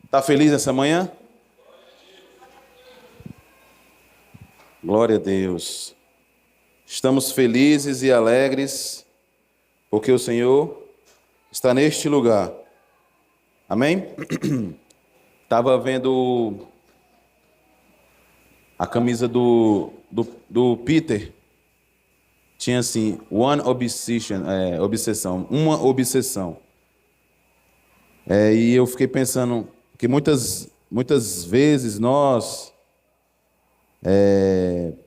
Está feliz essa manhã? Glória a Deus. Estamos felizes e alegres porque o Senhor está neste lugar. Amém? Estava vendo a camisa do Peter. Tinha assim, obsessão, uma obsessão. E eu fiquei pensando que muitas vezes nós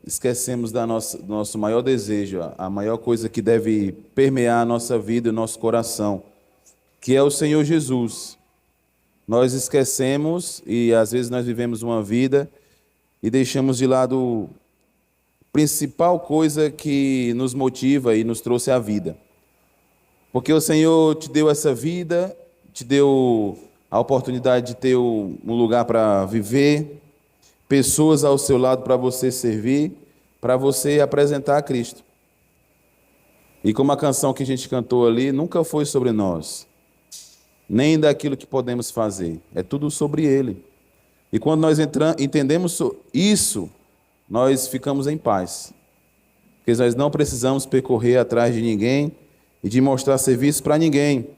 esquecemos do nosso maior desejo, a maior coisa que deve permear a nossa vida e o nosso coração, que é o Senhor Jesus. Nós esquecemos e às vezes nós vivemos uma vida e deixamos de lado a principal coisa que nos motiva e nos trouxe à vida. Porque o Senhor te deu essa vida, te deu a oportunidade de ter um lugar para viver, pessoas ao seu lado para você servir, para você apresentar a Cristo. E como a canção que a gente cantou ali, nunca foi sobre nós, nem daquilo que podemos fazer, é tudo sobre Ele. E quando nós entendemos isso, nós ficamos em paz. Porque nós não precisamos percorrer atrás de ninguém e de mostrar serviço para ninguém.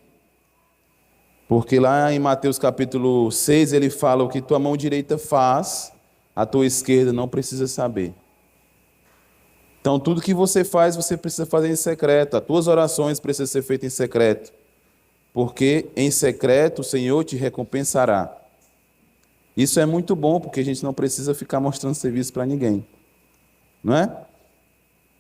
Porque lá em Mateus capítulo 6, ele fala: o que tua mão direita faz, a tua esquerda não precisa saber. Então, tudo que você faz, você precisa fazer em secreto. As tuas orações precisam ser feitas em secreto. Porque em secreto o Senhor te recompensará. Isso é muito bom, porque a gente não precisa ficar mostrando serviço para ninguém. Não é?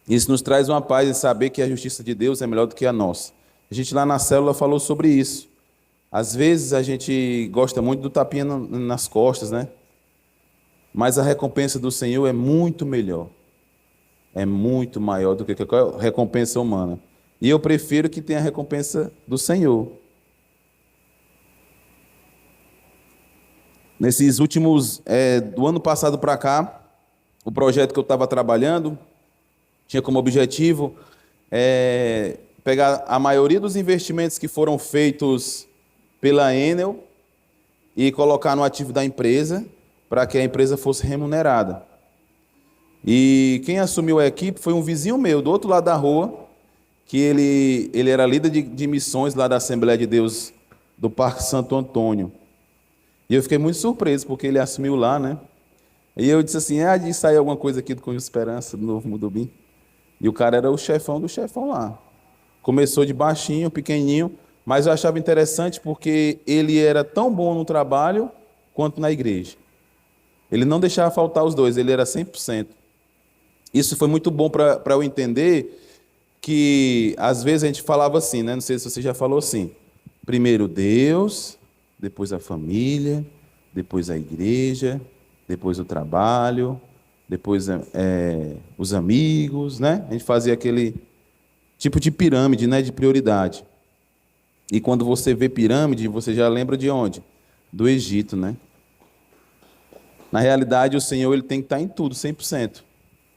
Isso nos traz uma paz em saber que a justiça de Deus é melhor do que a nossa. A gente lá na célula falou sobre isso. Às vezes a gente gosta muito do tapinha nas costas, né? Mas a recompensa do Senhor é muito melhor. É muito maior do que qualquer recompensa humana. E eu prefiro que tenha a recompensa do Senhor. Nesses últimos, do ano passado para cá, o projeto que eu estava trabalhando tinha como objetivo pegar a maioria dos investimentos que foram feitos pela Enel e colocar no ativo da empresa para que a empresa fosse remunerada. E quem assumiu a equipe foi um vizinho meu, do outro lado da rua, que ele era líder de missões lá da Assembleia de Deus do Parque Santo Antônio. E eu fiquei muito surpreso, porque ele assumiu lá, né? E eu disse assim, de sair alguma coisa aqui do Conjunto Esperança, do Novo Mudubim. E o cara era o chefão do chefão lá. Começou de baixinho, pequenininho, mas eu achava interessante porque ele era tão bom no trabalho quanto na igreja. Ele não deixava faltar os dois, ele era 100%. Isso foi muito bom para eu entender que, às vezes, a gente falava assim, né? Não sei se você já falou assim. Primeiro Deus, depois a família, depois a igreja, depois o trabalho, depois os amigos, né? A gente fazia aquele tipo de pirâmide, né? De prioridade. E quando você vê pirâmide, você já lembra de onde? Do Egito, né? Na realidade, o Senhor ele tem que estar em tudo, 100%.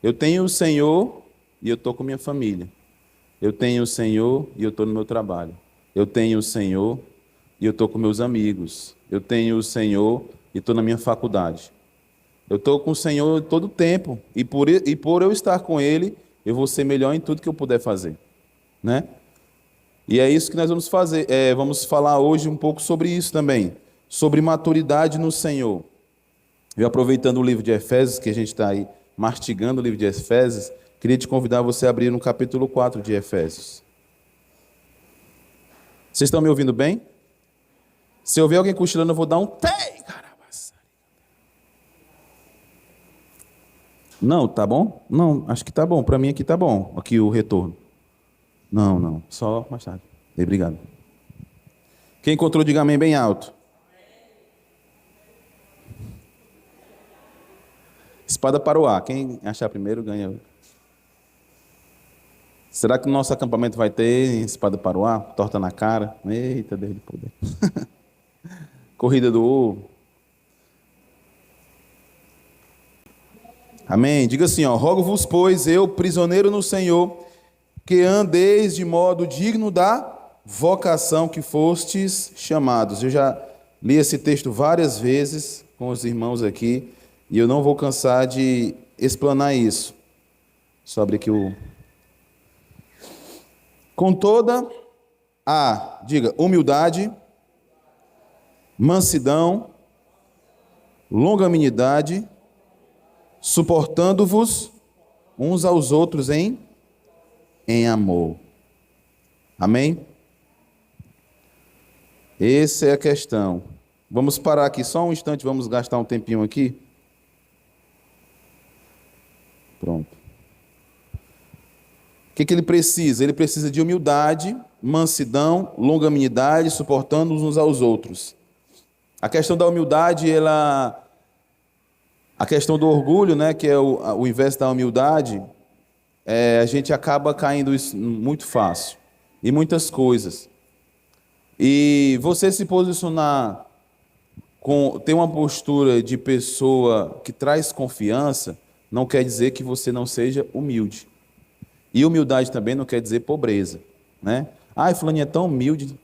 Eu tenho o Senhor e eu estou com minha família. Eu tenho o Senhor e eu estou no meu trabalho. Eu tenho o Senhor e eu estou com meus amigos. Eu tenho o Senhor e estou na minha faculdade. Eu estou com o Senhor todo o tempo. E por eu estar com Ele, eu vou ser melhor em tudo que eu puder fazer. Né? E é isso que nós vamos fazer. Vamos falar hoje um pouco sobre isso também. Sobre maturidade no Senhor. Eu, aproveitando o livro de Efésios, que a gente está aí mastigando o livro de Efésios, queria te convidar a você a abrir no capítulo 4 de Efésios. Vocês estão me ouvindo bem? Se eu ver alguém cochilando, eu vou dar um tei, caramba. Não, tá bom? Não, acho que tá bom. Para mim aqui tá bom. Aqui o retorno. Não. Só mais tarde. Obrigado. Quem encontrou, diga amém bem alto. Espada para o ar. Quem achar primeiro ganha. Será que o nosso acampamento vai ter espada para o ar? Torta na cara? Eita, Deus de poder. Corrida do ovo. Amém. Diga assim, rogo-vos, pois, eu, prisioneiro no Senhor, que andeis de modo digno da vocação que fostes chamados. Eu já Li esse texto várias vezes com os irmãos aqui e eu não vou cansar de explanar isso. Sobre que o com toda diga, humildade, mansidão, longanimidade, suportando-vos uns aos outros em amor. Amém? Essa é a questão. Vamos parar aqui só um instante, vamos gastar um tempinho aqui. Pronto. O que ele precisa? Ele precisa de humildade, mansidão, longanimidade, suportando uns aos outros. A questão da humildade, a questão do orgulho, né, que é o inverso da humildade, a gente acaba caindo isso muito fácil, em muitas coisas. E você se posicionar, ter uma postura de pessoa que traz confiança, não quer dizer que você não seja humilde. E humildade também não quer dizer pobreza, né? Fulano é tão humilde,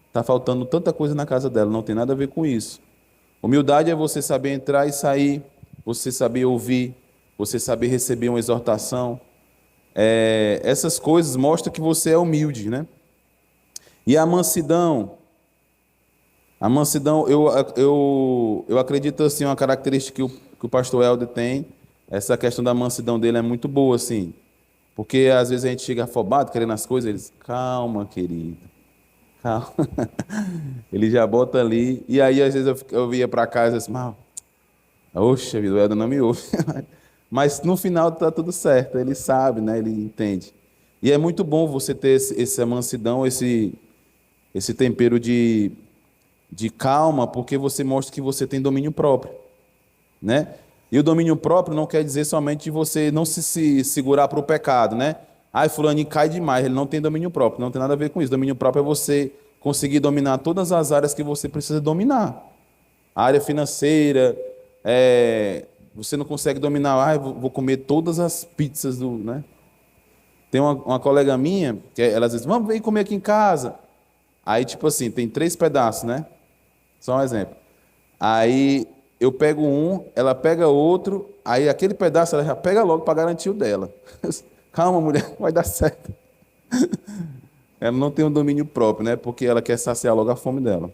está faltando tanta coisa na casa dela, não tem nada a ver com isso. Humildade é você saber entrar e sair, você saber ouvir, você saber receber uma exortação. Essas coisas mostram que você é humilde, né? E a mansidão, eu acredito assim, uma característica que o pastor Helder tem, essa questão da mansidão dele é muito boa, assim, porque às vezes a gente chega afobado, querendo as coisas, eles, calma, querido, calma. Ele já bota ali, e aí às vezes eu ia para casa assim, oxa vida, o Helder não me ouve. Mas no final está tudo certo, ele sabe, né? Ele entende. E é muito bom você ter essa mansidão, esse tempero de calma, porque você mostra que você tem domínio próprio, né? E o domínio próprio não quer dizer somente você não se segurar para o pecado, né? Fulaninho cai demais, ele não tem domínio próprio, não tem nada a ver com isso. Domínio próprio é você conseguir dominar todas as áreas que você precisa dominar. A área financeira, você não consegue dominar, vou comer todas as pizzas né? Tem uma colega minha, que ela diz, vamos vir comer aqui em casa. Aí, tipo assim, tem 3 pedaços, né? Só um exemplo. Aí eu pego um, ela pega outro, aí aquele pedaço ela já pega logo para garantir o dela. Calma, mulher, vai dar certo. Ela não tem um domínio próprio, né? Porque ela quer saciar logo a fome dela.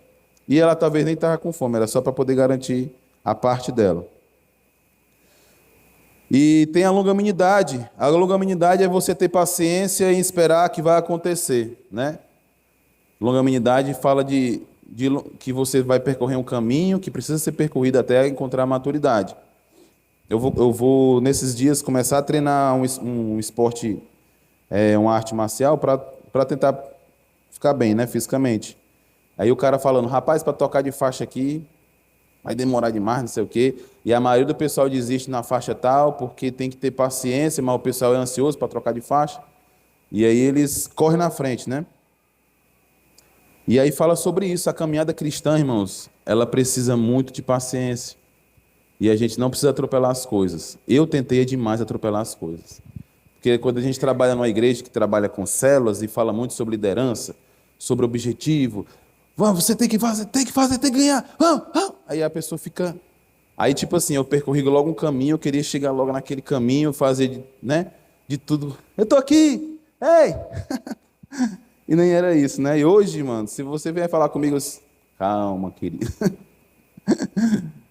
E ela talvez nem estava com fome, era só para poder garantir a parte dela. E tem a longanimidade. A longanimidade é você ter paciência e esperar que vai acontecer, né? Longanimidade fala de que você vai percorrer um caminho que precisa ser percorrido até encontrar a maturidade. Eu vou nesses dias, começar a treinar um esporte, uma arte marcial, para tentar ficar bem, né, fisicamente. Aí o cara falando, rapaz, para tocar de faixa aqui, vai demorar demais, não sei o quê. E a maioria do pessoal desiste na faixa tal, porque tem que ter paciência, mas o pessoal é ansioso para trocar de faixa. E aí eles correm na frente, né? E aí fala sobre isso, a caminhada cristã, irmãos, ela precisa muito de paciência. E a gente não precisa atropelar as coisas. Eu tentei demais atropelar as coisas. Porque quando a gente trabalha numa igreja que trabalha com células e fala muito sobre liderança, sobre objetivo, você tem que fazer, tem que ganhar. Aí a pessoa fica... Aí tipo assim, eu percorri logo um caminho, eu queria chegar logo naquele caminho, fazer, né, de tudo. Eu tô aqui, ei! E nem era isso, né? E hoje, mano, se você vier falar comigo, calma, querido.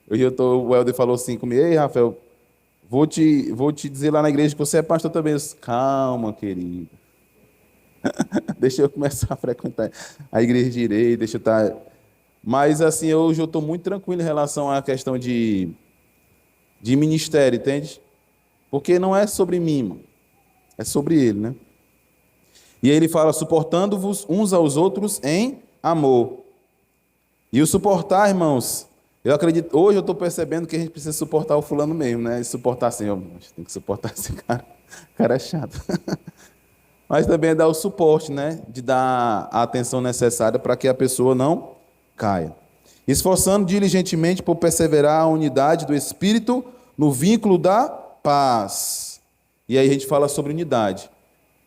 Hoje o Helder falou assim comigo, ei, Rafael, vou te dizer lá na igreja que você é pastor também. Calma, querido. Deixa eu começar a frequentar a igreja direito, deixa eu estar... Mas, assim, hoje eu estou muito tranquilo em relação à questão de ministério, entende? Porque não é sobre mim, mano. É sobre ele, né? E aí ele fala, suportando-vos uns aos outros em amor. E o suportar, irmãos, eu acredito, hoje eu estou percebendo que a gente precisa suportar o fulano mesmo, né? E suportar assim, tem que suportar esse cara. O cara é chato. Mas também é dar o suporte, né? De dar a atenção necessária para que a pessoa não caia. Esforçando diligentemente por perseverar a unidade do Espírito no vínculo da paz. E aí a gente fala sobre unidade.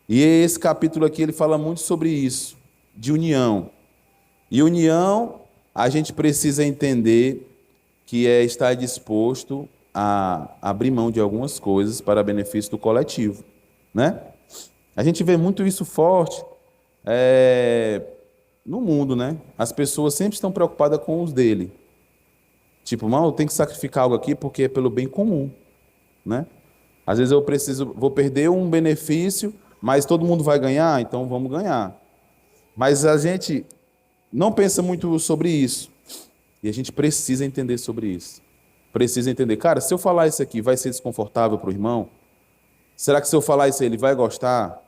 E esse capítulo aqui, ele fala muito sobre isso, de união. E união a gente precisa entender que é estar disposto a abrir mão de algumas coisas para benefício do coletivo, né? A gente vê muito isso forte no mundo, né? As pessoas sempre estão preocupadas com os dele. Tipo, eu tenho que sacrificar algo aqui porque é pelo bem comum, né? Às vezes vou perder um benefício, mas todo mundo vai ganhar, então vamos ganhar. Mas a gente não pensa muito sobre isso. E a gente precisa entender sobre isso. Precisa entender, cara, se eu falar isso aqui, vai ser desconfortável para o irmão? Será que se eu falar isso ele vai gostar?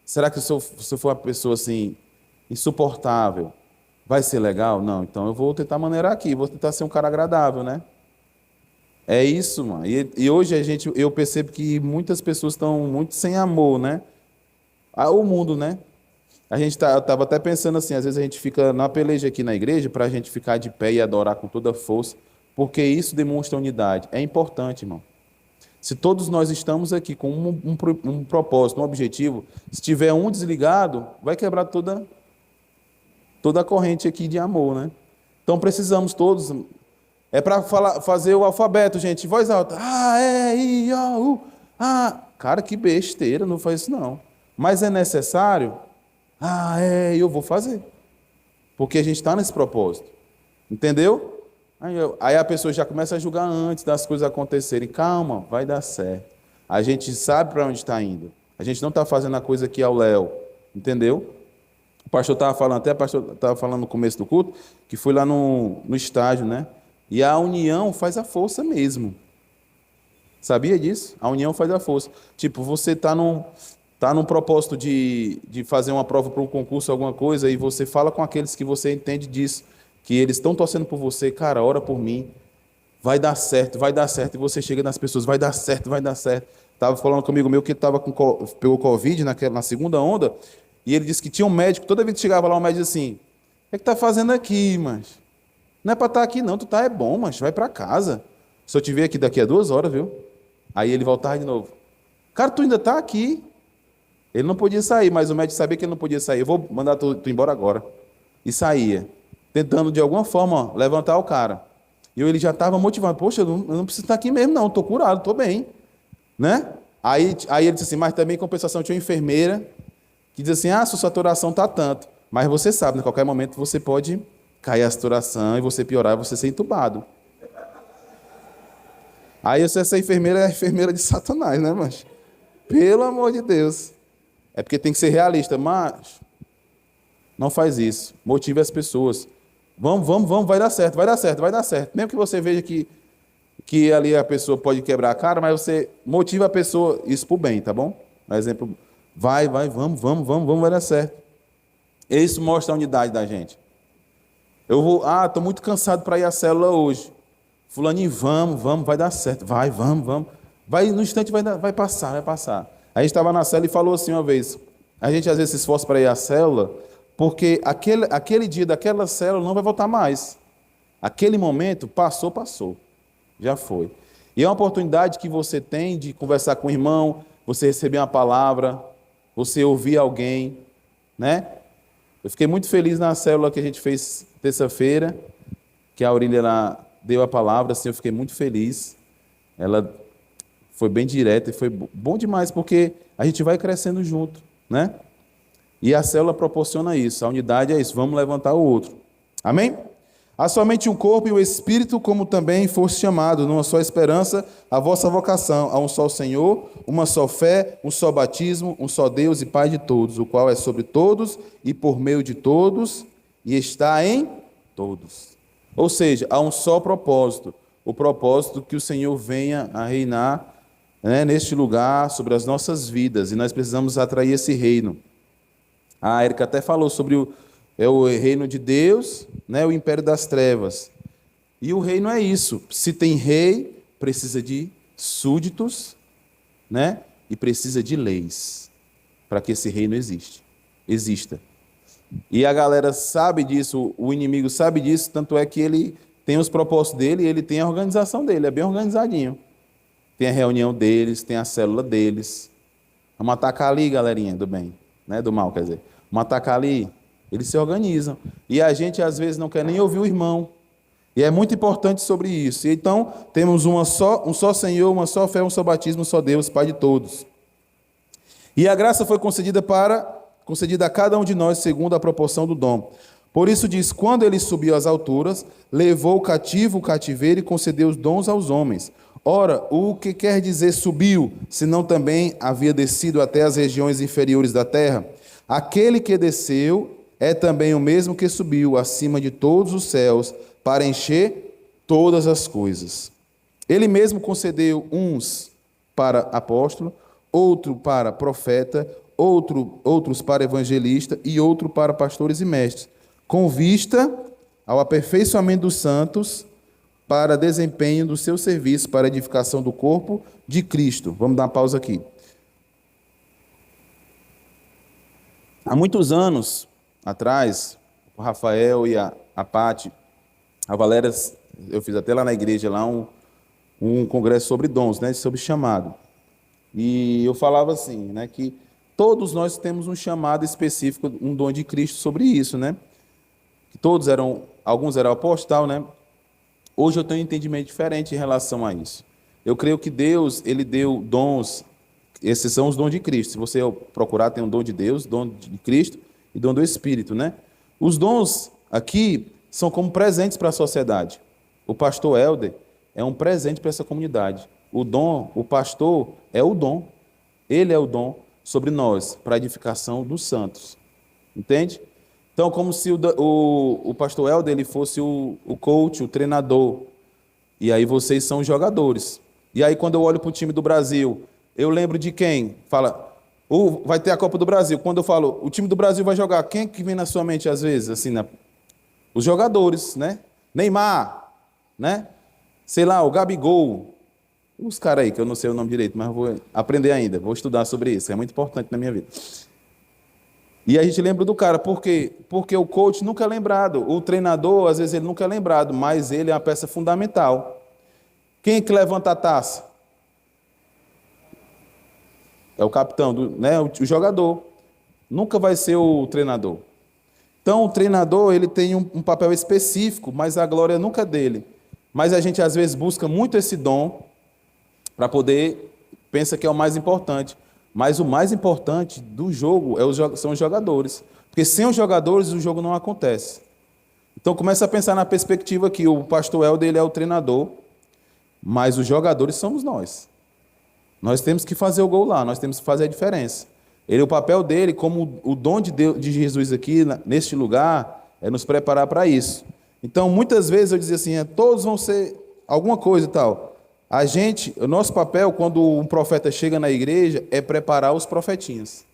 Será que se eu for uma pessoa assim, insuportável, vai ser legal? Não, então eu vou tentar maneirar aqui, vou tentar ser um cara agradável, né? É isso, mano. E hoje eu percebo que muitas pessoas estão muito sem amor, né? O mundo, né? Eu estava até pensando assim, às vezes a gente fica na peleja aqui na igreja para a gente ficar de pé e adorar com toda a força, porque isso demonstra unidade. É importante, irmão. Se todos nós estamos aqui com um propósito, um objetivo, se tiver um desligado, vai quebrar toda a corrente aqui de amor, né? Então precisamos todos. É para fazer o alfabeto, gente, voz alta. A, E, I, O, U. A. Cara, que besteira, não faz isso não. Mas é necessário? Eu vou fazer. Porque a gente está nesse propósito. Entendeu? Aí a pessoa já começa a julgar antes das coisas acontecerem. Calma, vai dar certo. A gente sabe para onde está indo. A gente não está fazendo a coisa aqui ao léu. Entendeu? O pastor estava falando, até o pastor estava falando no começo do culto, que foi lá no estágio, né? E a união faz a força mesmo. Sabia disso? A união faz a força. Tipo, você está num propósito de fazer uma prova para um concurso, alguma coisa, e você fala com aqueles que você entende disso, que eles estão torcendo por você, cara, ora por mim, vai dar certo, e você chega nas pessoas, vai dar certo, vai dar certo. Estava falando comigo meu que pegou Covid na segunda onda, e ele disse que tinha um médico, toda vez que chegava lá, o médico dizia assim, o que está fazendo aqui, mas não é para estar aqui não, tu tá é bom, mas vai para casa. Se eu te ver aqui daqui a 2 horas, viu? Aí ele voltava de novo. Cara, tu ainda está aqui. Ele não podia sair, mas o médico sabia que ele não podia sair. Eu vou mandar tu embora agora. E saía, tentando de alguma forma levantar o cara. E ele já estava motivado. Poxa, eu não preciso estar aqui mesmo, não. Estou curado, estou bem. Né? Aí ele disse assim, mas também em compensação tinha uma enfermeira que diz assim, sua saturação está tanto. Mas você sabe, em qualquer momento você pode cair a saturação e você piorar e você ser entubado. Aí essa enfermeira é a enfermeira de Satanás, né, mas pelo amor de Deus. É porque tem que ser realista, mas não faz isso. Motive as pessoas. Vamos, vai dar certo, vai dar certo, vai dar certo. Mesmo que você veja que ali a pessoa pode quebrar a cara, mas você motiva a pessoa, isso por bem, tá bom? Por exemplo, vamos, vai dar certo. Isso mostra a unidade da gente. Estou muito cansado para ir à célula hoje. Fulaninho, vamos, vai dar certo. Vamos. Vai, no instante vai passar. A gente estava na célula e falou assim uma vez, a gente às vezes se esforça para ir à célula, porque aquele dia daquela célula não vai voltar mais. Aquele momento passou. Já foi. E é uma oportunidade que você tem de conversar com o irmão, você receber uma palavra, você ouvir alguém, né? Eu fiquei muito feliz na célula que a gente fez terça-feira, que a Aurília lá deu a palavra, assim, eu fiquei muito feliz. Ela foi bem direta e foi bom demais, porque a gente vai crescendo junto, né? E a célula proporciona isso, a unidade é isso, vamos levantar o outro. Amém? Há somente um corpo e um espírito, como também foste chamado, numa só esperança, a vossa vocação. Há um só Senhor, uma só fé, um só batismo, um só Deus e Pai de todos, o qual é sobre todos e por meio de todos e está em todos. Ou seja, há um só propósito, o propósito que o Senhor venha a reinar, né, neste lugar, sobre as nossas vidas, e nós precisamos atrair esse reino. A Érica até falou sobre o reino de Deus, né, o império das trevas. E o reino é isso. Se tem rei, precisa de súditos, né, e precisa de leis para que esse reino exista. E a galera sabe disso, o inimigo sabe disso, tanto é que ele tem os propósitos dele e ele tem a organização dele, é bem organizadinho. Tem a reunião deles, tem a célula deles. Vamos atacar ali, galerinha do bem, né, do mal, quer dizer. Vamos atacar ali. Eles se organizam. E a gente, às vezes, não quer nem ouvir o irmão. E é muito importante sobre isso. E então, temos um só Senhor, uma só fé, um só batismo, um só Deus, Pai de todos. E a graça foi concedida a cada um de nós segundo a proporção do dom. Por isso diz, quando ele subiu às alturas, levou o cativo o cativeiro e concedeu os dons aos homens. Ora, o que quer dizer subiu, senão também havia descido até as regiões inferiores da terra? Aquele que desceu é também o mesmo que subiu acima de todos os céus para encher todas as coisas. Ele mesmo concedeu uns para apóstolo, outro para profeta, outros para evangelista e outro para pastores e mestres, com vista ao aperfeiçoamento dos santos para desempenho do seu serviço para a edificação do corpo de Cristo. Vamos dar uma pausa aqui. Há muitos anos atrás, o Rafael e a Pati, a Valéria, eu fiz até lá na igreja lá um congresso sobre dons, né, sobre chamado. E eu falava assim, né, que todos nós temos um chamado específico, um dom de Cristo sobre isso, né? Alguns eram apóstolos, né? Hoje eu tenho um entendimento diferente em relação a isso. Eu creio que Deus, ele deu dons, esses são os dons de Cristo. Se você procurar, tem um dom de Deus, dom de Cristo e dom do Espírito, né? Os dons aqui são como presentes para a sociedade. O pastor Helder é um presente para essa comunidade. O pastor é o dom. Ele é o dom sobre nós, para a edificação dos santos. Entende? Então, como se o pastor Helder ele fosse o coach, o treinador. E aí vocês são os jogadores. E aí, quando eu olho para o time do Brasil, eu lembro de quem? Fala, vai ter a Copa do Brasil. Quando eu falo, o time do Brasil vai jogar, quem é que vem na sua mente às vezes? Assim, os jogadores, né? Neymar, né? Sei lá, o Gabigol. Os caras aí, que eu não sei o nome direito, mas vou aprender ainda. Vou estudar sobre isso, é muito importante na minha vida. E a gente lembra do cara, por quê? Porque o coach nunca é lembrado, o treinador, às vezes, ele nunca é lembrado, mas ele é uma peça fundamental. Quem é que levanta a taça? É o capitão, né? O jogador. Nunca vai ser o treinador. Então, o treinador ele tem um papel específico, mas a glória nunca é dele. Mas a gente, às vezes, busca muito esse dom para poder, pensa que é o mais importante. Mas o mais importante do jogo são os jogadores. Porque sem os jogadores, o jogo não acontece. Então, começa a pensar na perspectiva que o pastor Helder ele é o treinador, mas os jogadores somos nós. Nós temos que fazer o gol lá, nós temos que fazer a diferença. O papel dele, como o dom de Deus, de Jesus aqui, neste lugar, é nos preparar para isso. Então, muitas vezes eu dizia assim, todos vão ser alguma coisa e tal. O nosso papel, quando um profeta chega na igreja, é preparar os profetinhas.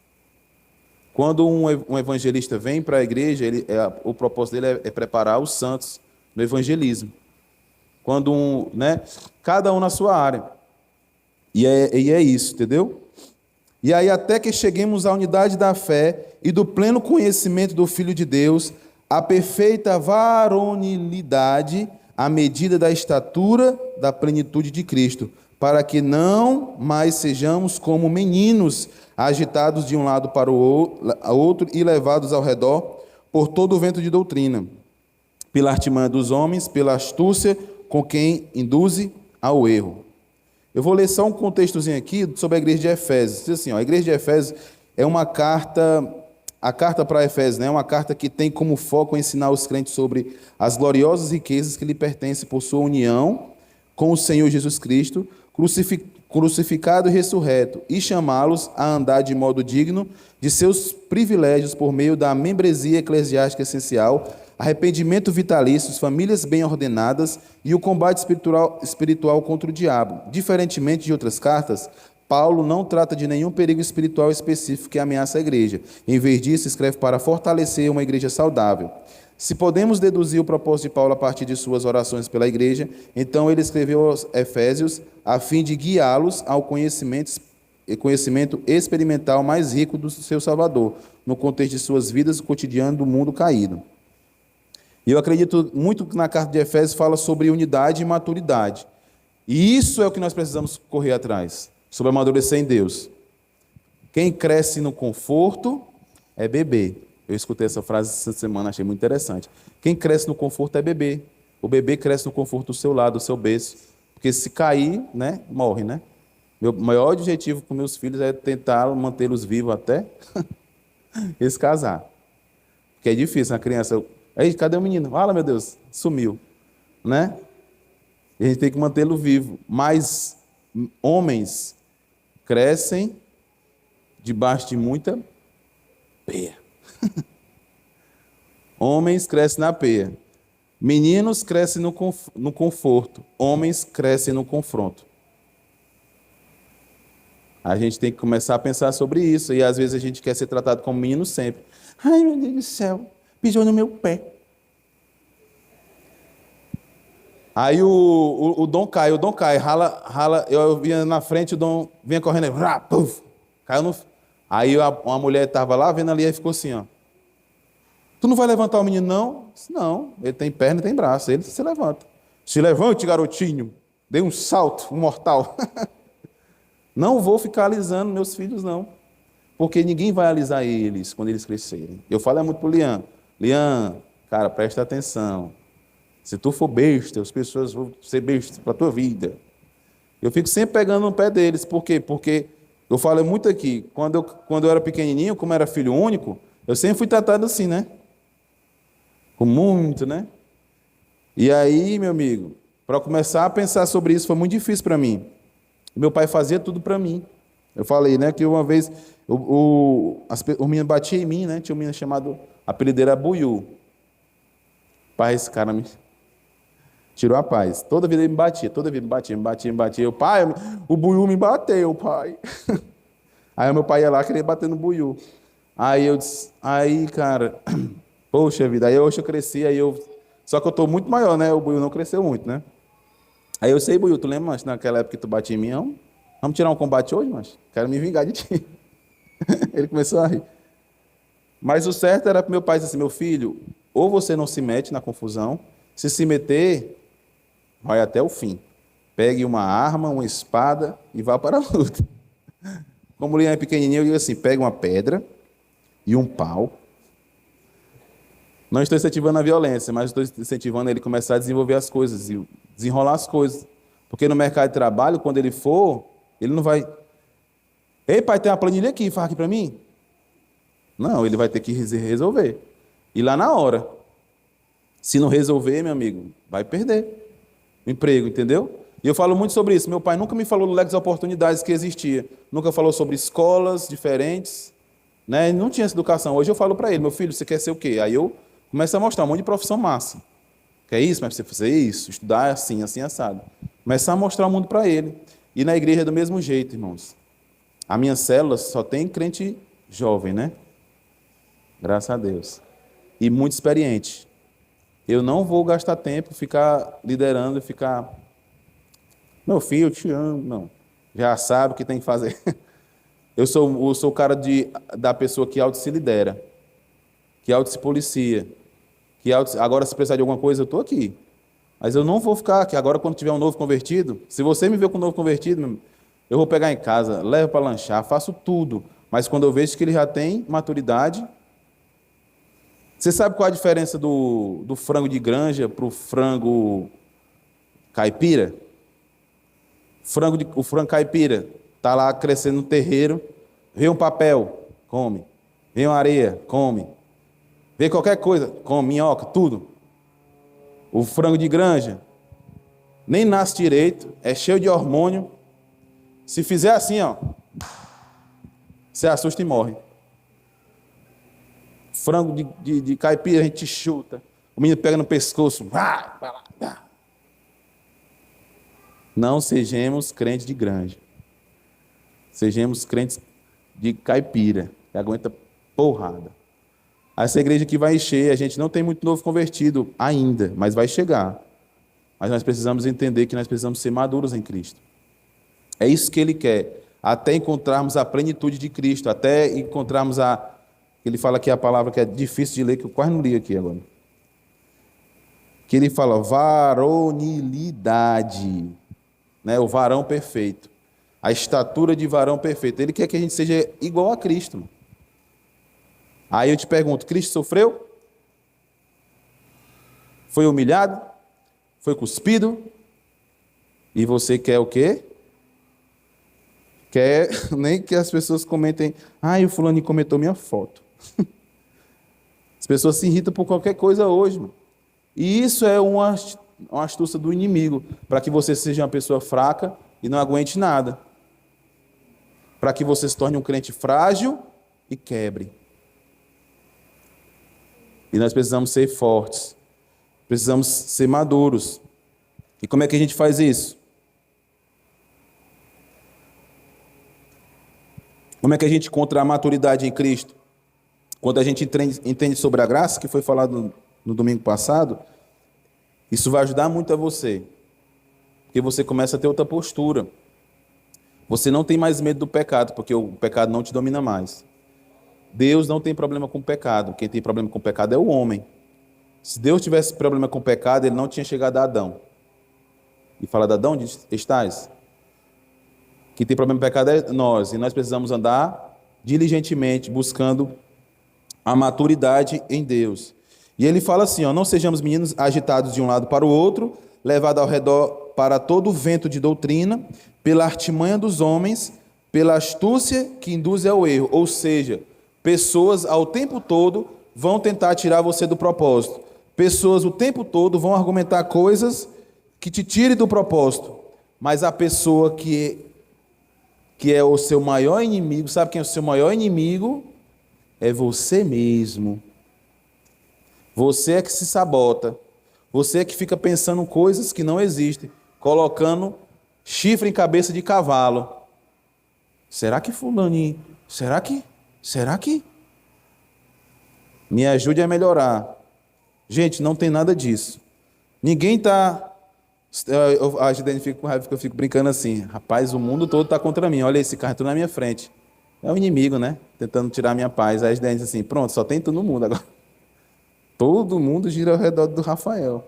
Quando um evangelista vem para a igreja, o propósito dele é preparar os santos no evangelismo. Cada um na sua área. E é isso, entendeu? E aí, até que cheguemos à unidade da fé e do pleno conhecimento do Filho de Deus, a perfeita varonilidade, à medida da estatura da plenitude de Cristo, para que não mais sejamos como meninos, agitados de um lado para o outro e levados ao redor por todo o vento de doutrina, pela artimanha dos homens, pela astúcia com quem induze ao erro. Eu vou ler só um contextozinho aqui sobre a igreja de Efésios. Diz assim, a igreja de Efésios é uma carta, a carta para Efésios, né, é uma carta que tem como foco ensinar os crentes sobre as gloriosas riquezas que lhe pertencem por sua união com o Senhor Jesus Cristo, crucificado e ressurreto, e chamá-los a andar de modo digno de seus privilégios por meio da membresia eclesiástica essencial, arrependimento vitalício, famílias bem ordenadas e o combate espiritual contra o diabo. Diferentemente de outras cartas, Paulo não trata de nenhum perigo espiritual específico que ameaça a igreja. Em vez disso, escreve para fortalecer uma igreja saudável. Se podemos deduzir o propósito de Paulo a partir de suas orações pela igreja, então ele escreveu aos Efésios a fim de guiá-los ao conhecimento experimental mais rico do seu Salvador, no contexto de suas vidas cotidianas do mundo caído. E eu acredito muito que na carta de Efésios fala sobre unidade e maturidade. E isso é o que nós precisamos correr atrás, sobre amadurecer em Deus. Quem cresce no conforto é bebê. Eu escutei essa frase essa semana, achei muito interessante. Quem cresce no conforto é bebê. O bebê cresce no conforto do seu lado, do seu berço. Porque se cair, né, morre, né? Meu maior objetivo com meus filhos é tentar mantê-los vivos até eles casar. Porque é difícil, uma criança... Aí, cadê o menino? Fala, meu Deus, sumiu, né? E a gente tem que mantê-lo vivo. Mas homens crescem debaixo de muita peia. Homens crescem na peia. Meninos crescem no conforto. Homens crescem no confronto. A gente tem que começar a pensar sobre isso. E às vezes a gente quer ser tratado como menino sempre. Ai, meu Deus do céu, pisou no meu pé. Aí o Dom cai, rala. Eu vinha na frente, o Dom vinha correndo, puf, caiu no. Aí uma mulher estava lá vendo ali e ficou assim, ó. Tu não vai levantar o menino, não? Disse, não, ele tem perna e tem braço, ele se levanta. Se levante, garotinho. Dei um salto, um mortal. Não vou ficar alisando meus filhos, não. Porque ninguém vai alisar eles quando eles crescerem. Eu falo muito pro Lian. Lian, cara, presta atenção. Se tu for besta, as pessoas vão ser bestas para a tua vida. Eu fico sempre pegando no pé deles. Por quê? Porque eu falo muito aqui, quando eu era pequenininho, como era filho único, eu sempre fui tratado assim, né? Com muito, né? E aí, meu amigo, para começar a pensar sobre isso foi muito difícil para mim. Meu pai fazia tudo para mim. Eu falei, né, que uma vez o menino batia em mim, né? Tinha um menino chamado, a apelido era Buiú. Pai, esse cara me tirou a paz. Toda vida ele me batia, toda vida me batia. Eu, pai, o Buiú me bateu, pai. Aí o meu pai ia lá, queria bater no Buiú. Aí eu disse, aí, cara, poxa vida, aí hoje eu cresci, só que eu tô muito maior, né? O Buiú não cresceu muito, né? Aí eu sei, Buiú, tu lembra, mas naquela época que tu batia em mim, vamos tirar um combate hoje, mas quero me vingar de ti. Ele começou a rir. Mas o certo era para meu pai dizer assim, meu filho, ou você não se mete na confusão, se meter, vai até o fim. Pegue uma arma, uma espada e vá para a luta. Como o Leão é pequenininho, eu digo assim, pega uma pedra e um pau. Não estou incentivando a violência, mas estou incentivando ele a começar a desenvolver as coisas e desenrolar as coisas. Porque no mercado de trabalho, quando ele for, ele não vai... Ei, pai, tem uma planilha aqui, faz aqui para mim. Não, ele vai ter que resolver. E lá na hora. Se não resolver, meu amigo, vai perder o emprego, entendeu? E eu falo muito sobre isso. Meu pai nunca me falou do leque de oportunidades que existia. Nunca falou sobre escolas diferentes, né? Não tinha essa educação. Hoje eu falo para ele, meu filho, você quer ser o quê? Aí eu começo a mostrar um monte de profissão massa. Quer isso? Mas você fazer isso, estudar assim, assim, assado. Começar a mostrar o mundo para ele. E na igreja é do mesmo jeito, irmãos. A minha célula só tem crente jovem, né? Graças a Deus. E muito experiente. Eu não vou gastar tempo, ficar liderando, ficar... Meu filho, eu te amo. Não. Já sabe o que tem que fazer. Eu sou o cara da pessoa que auto se lidera, que auto se policia, agora se precisar de alguma coisa, eu estou aqui. Mas eu não vou ficar aqui. Agora, quando tiver um novo convertido, se você me ver com um novo convertido, eu vou pegar em casa, levo para lanchar, faço tudo. Mas quando eu vejo que ele já tem maturidade... Você sabe qual a diferença do frango de granja para o frango caipira? O frango caipira está lá crescendo no terreiro, vê um papel, come. Vê uma areia, come. Vê qualquer coisa, come, minhoca, tudo. O frango de granja nem nasce direito, é cheio de hormônio. Se fizer assim, ó, você assusta e morre. Frango de caipira, a gente chuta. O menino pega no pescoço. Não sejamos crentes de granja. Sejamos crentes de caipira, que aguenta porrada. Essa igreja aqui vai encher, a gente não tem muito novo convertido ainda, mas vai chegar. Mas nós precisamos entender que nós precisamos ser maduros em Cristo. É isso que Ele quer. Até encontrarmos a plenitude de Cristo, até encontrarmos ele fala aqui a palavra que é difícil de ler, que eu quase não li aqui agora. Que ele fala varonilidade, né? O varão perfeito. A estatura de varão perfeito. Ele quer que a gente seja igual a Cristo. Aí eu te pergunto, Cristo sofreu? Foi humilhado? Foi cuspido? E você quer o quê? Quer nem que as pessoas comentem, o fulano comentou minha foto. As pessoas se irritam por qualquer coisa hoje, mano. E isso é uma astúcia do inimigo, para que você seja uma pessoa fraca e não aguente nada. Para que você se torne um crente frágil e quebre. E nós precisamos ser fortes. Precisamos ser maduros. E como é que a gente faz isso? Como é que a gente encontra a maturidade em Cristo? Quando a gente entende sobre a graça, que foi falado no domingo passado, isso vai ajudar muito a você. Porque você começa a ter outra postura. Você não tem mais medo do pecado, porque o pecado não te domina mais. Deus não tem problema com o pecado. Quem tem problema com o pecado é o homem. Se Deus tivesse problema com o pecado, ele não tinha chegado a Adão. E fala de Adão, onde estás? Quem tem problema com o pecado é nós. E nós precisamos andar diligentemente, buscando a maturidade em Deus. E ele fala assim, não sejamos meninos agitados de um lado para o outro, levados ao redor para todo o vento de doutrina, pela artimanha dos homens, pela astúcia que induz ao erro. Ou seja, pessoas ao tempo todo vão tentar tirar você do propósito. Pessoas o tempo todo vão argumentar coisas que te tirem do propósito. Mas a pessoa que é o seu maior inimigo, sabe quem é o seu maior inimigo? É você mesmo. Você é que se sabota. Você é que fica pensando coisas que não existem, colocando chifre em cabeça de cavalo. Será que fulaninho? Será que? Me ajude a melhorar. Gente, não tem nada disso. Ninguém está... A Gideone fica com raiva porque eu fico brincando assim. Rapaz, o mundo todo está contra mim. Olha esse carro, tudo na minha frente. É o inimigo, né? Tentando tirar a minha paz. Aí a Gideone diz assim, pronto, só tem tu no mundo agora. Todo mundo gira ao redor do Rafael.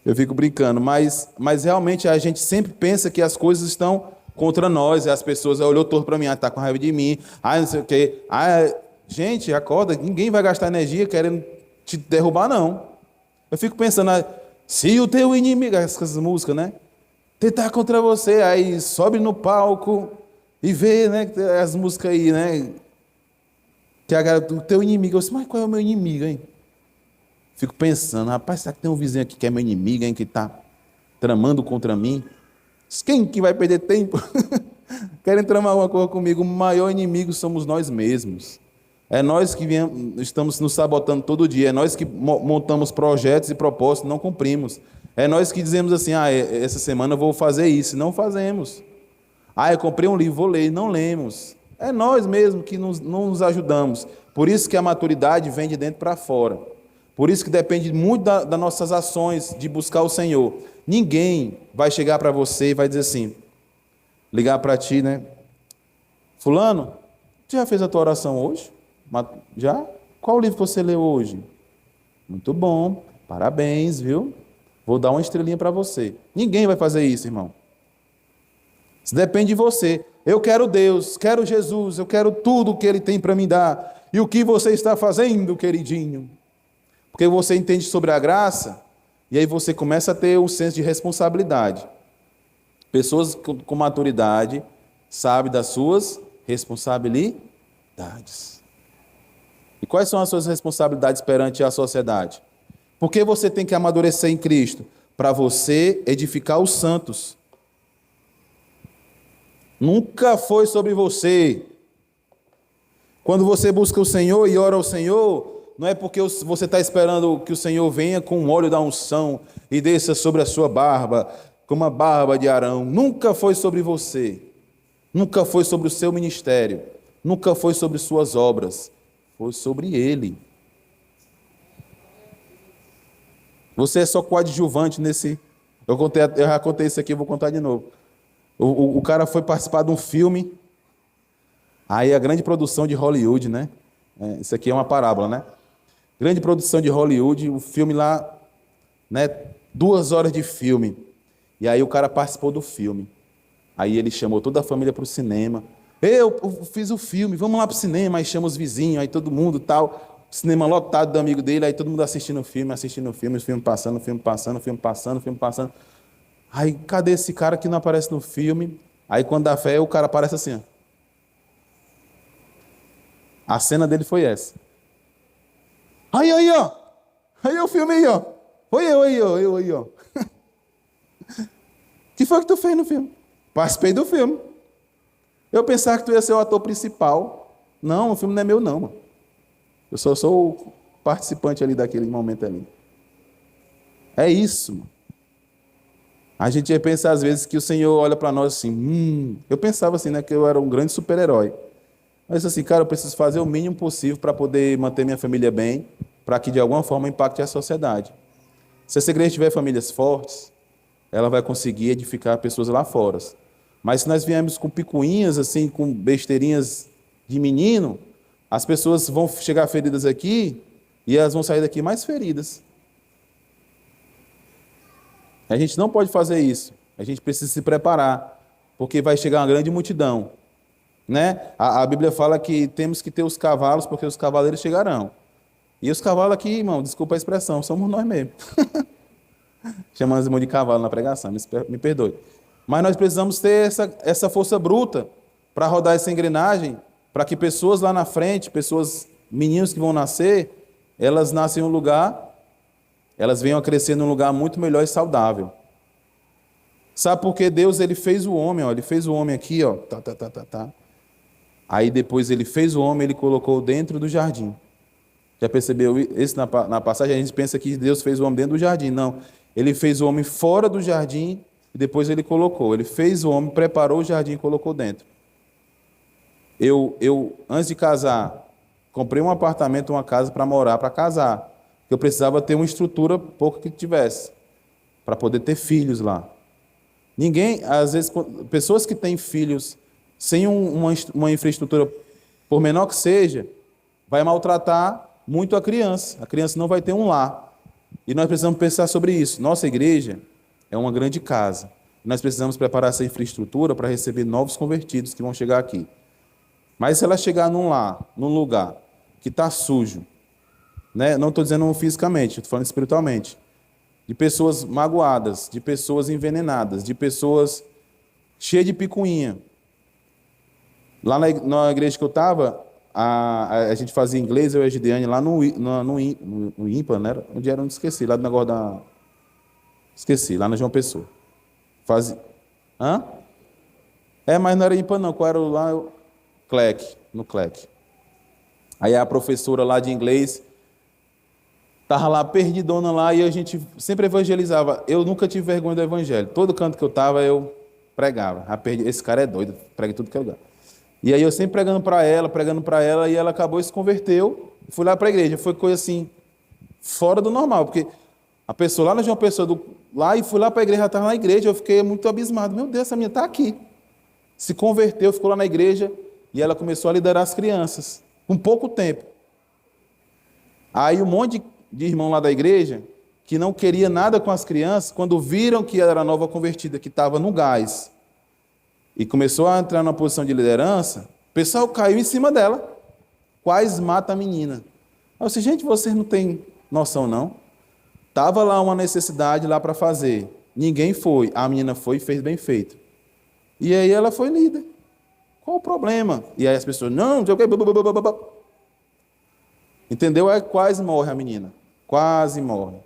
Eu fico brincando, mas realmente a gente sempre pensa que as coisas estão contra nós, e as pessoas olham torto para mim, tá com raiva de mim, não sei o quê. Gente, acorda, ninguém vai gastar energia querendo te derrubar, não. Eu fico pensando, se o teu inimigo, essas músicas, né? Tentar contra você, aí sobe no palco e vê, né, as músicas aí, né? Que o teu inimigo, eu disse, mas qual é o meu inimigo, hein? Fico pensando, rapaz, será que tem um vizinho aqui que é meu inimigo, hein, que está tramando contra mim? Quem que vai perder tempo? Querem tramar alguma coisa comigo? O maior inimigo somos nós mesmos. É nós que estamos nos sabotando todo dia. É nós que montamos projetos e propósitos e não cumprimos. É nós que dizemos assim, essa semana eu vou fazer isso. E não fazemos. Eu comprei um livro, vou ler. E não lemos. É nós mesmos que não nos ajudamos. Por isso que a maturidade vem de dentro para fora. Por isso que depende muito das nossas ações de buscar o Senhor. Ninguém vai chegar para você e vai dizer assim, ligar para ti, né? Fulano, tu já fez a tua oração hoje? Já? Qual livro você leu hoje? Muito bom, parabéns, viu? Vou dar uma estrelinha para você. Ninguém vai fazer isso, irmão. Isso depende de você. Eu quero Deus, quero Jesus, eu quero tudo que Ele tem para me dar. E o que você está fazendo, queridinho? Porque você entende sobre a graça, e aí você começa a ter um senso de responsabilidade. Pessoas com maturidade sabem das suas responsabilidades. E quais são as suas responsabilidades perante a sociedade? Por que você tem que amadurecer em Cristo? Para você edificar os santos. Nunca foi sobre você. Quando você busca o Senhor e ora ao Senhor, não é porque você está esperando que o Senhor venha com o óleo da unção e desça sobre a sua barba, como a barba de Arão. Nunca foi sobre você. Nunca foi sobre o seu ministério. Nunca foi sobre suas obras. Foi sobre Ele. Você é só coadjuvante nesse... Eu já contei isso aqui, eu vou contar de novo. O cara foi participar de um filme, aí a grande produção de Hollywood, né? Isso aqui é uma parábola, né? Grande produção de Hollywood, o filme lá, né? 2 horas de filme. E aí o cara participou do filme. Aí ele chamou toda a família para o cinema. Eu fiz o filme, vamos lá pro cinema, aí chama os vizinhos, aí todo mundo tal, cinema lotado do amigo dele, aí todo mundo assistindo o filme, o filme passando, o filme passando, o filme passando, o filme passando. Aí, cadê esse cara que não aparece no filme? Aí, quando dá fé, o cara aparece assim, ó. A cena dele foi essa. Aí, ó. Aí o filme aí, ó. Foi eu aí, ó. O que foi que tu fez no filme? Participei do filme. Eu pensava que tu ia ser o ator principal. Não, o filme não é meu, não, mano. Eu só sou o participante ali daquele momento ali. É isso, mano. A gente pensa às vezes que o Senhor olha para nós assim, eu pensava assim, né, que eu era um grande super-herói. Mas assim, cara, eu preciso fazer o mínimo possível para poder manter minha família bem, para que de alguma forma impacte a sociedade. Se essa igreja tiver famílias fortes, ela vai conseguir edificar pessoas lá fora. Mas se nós viemos com picuinhas, assim, com besteirinhas de menino, as pessoas vão chegar feridas aqui e elas vão sair daqui mais feridas. A gente não pode fazer isso. A gente precisa se preparar, porque vai chegar uma grande multidão. Né? A Bíblia fala que temos que ter os cavalos, porque os cavaleiros chegarão. E os cavalos aqui, irmão, desculpa a expressão, somos nós mesmos. Chamando os irmãos de cavalo na pregação, me perdoe. Mas nós precisamos ter essa força bruta para rodar essa engrenagem, para que pessoas lá na frente, pessoas, meninos que vão nascer, elas nascem em um lugar, elas venham a crescer num lugar muito melhor e saudável. Sabe por que Deus ele fez o homem, ó, ele fez o homem aqui, ó, tá. Aí depois ele fez o homem, ele colocou dentro do jardim. Já percebeu isso na passagem? A gente pensa que Deus fez o homem dentro do jardim. Não. Ele fez o homem fora do jardim e depois ele colocou. Ele fez o homem, preparou o jardim e colocou dentro. Eu antes de casar, comprei um apartamento, uma casa para morar, para casar. Eu precisava ter uma estrutura pouco que tivesse, para poder ter filhos lá. Ninguém, às vezes, pessoas que têm filhos sem uma infraestrutura, por menor que seja, vai maltratar muito a criança. A criança não vai ter um lar. E nós precisamos pensar sobre isso. Nossa igreja é uma grande casa. Nós precisamos preparar essa infraestrutura para receber novos convertidos que vão chegar aqui. Mas se ela chegar num lar, num lugar que está sujo, né? Não estou dizendo fisicamente, estou falando espiritualmente, de pessoas magoadas, de pessoas envenenadas, de pessoas cheias de picuinha. Lá na igreja que eu estava, a gente fazia inglês, eu e a Gideane, lá no IMPA, né? Onde era, não esqueci, lá do negócio da... Esqueci, lá na João Pessoa. Fazia... Hã? Mas não era IMPA não, qual era o lá? CLEC, no CLEC. Aí a professora lá de inglês estava lá perdidona lá e a gente sempre evangelizava. Eu nunca tive vergonha do evangelho. Todo canto que eu estava, eu pregava. Esse cara é doido, prega em tudo que é lugar. E aí eu sempre pregando para ela, e ela acabou e se converteu. Fui lá para a igreja. Foi coisa assim, fora do normal, porque a pessoa lá na João Pessoa, lá e fui lá para a igreja, ela estava na igreja, eu fiquei muito abismado. Meu Deus, essa menina está aqui. Se converteu, ficou lá na igreja, e ela começou a liderar as crianças, com pouco tempo. Aí um monte de irmão lá da igreja, que não queria nada com as crianças, quando viram que ela era nova convertida, que estava no gás, e começou a entrar numa posição de liderança, o pessoal caiu em cima dela, quase mata a menina. Eu disse, gente, vocês não têm noção, não? Estava lá uma necessidade lá para fazer, ninguém foi, a menina foi e fez bem feito. E aí ela foi líder. Qual o problema? E aí as pessoas, não sei o que, entendeu? Aí quase morre a menina, quase morre.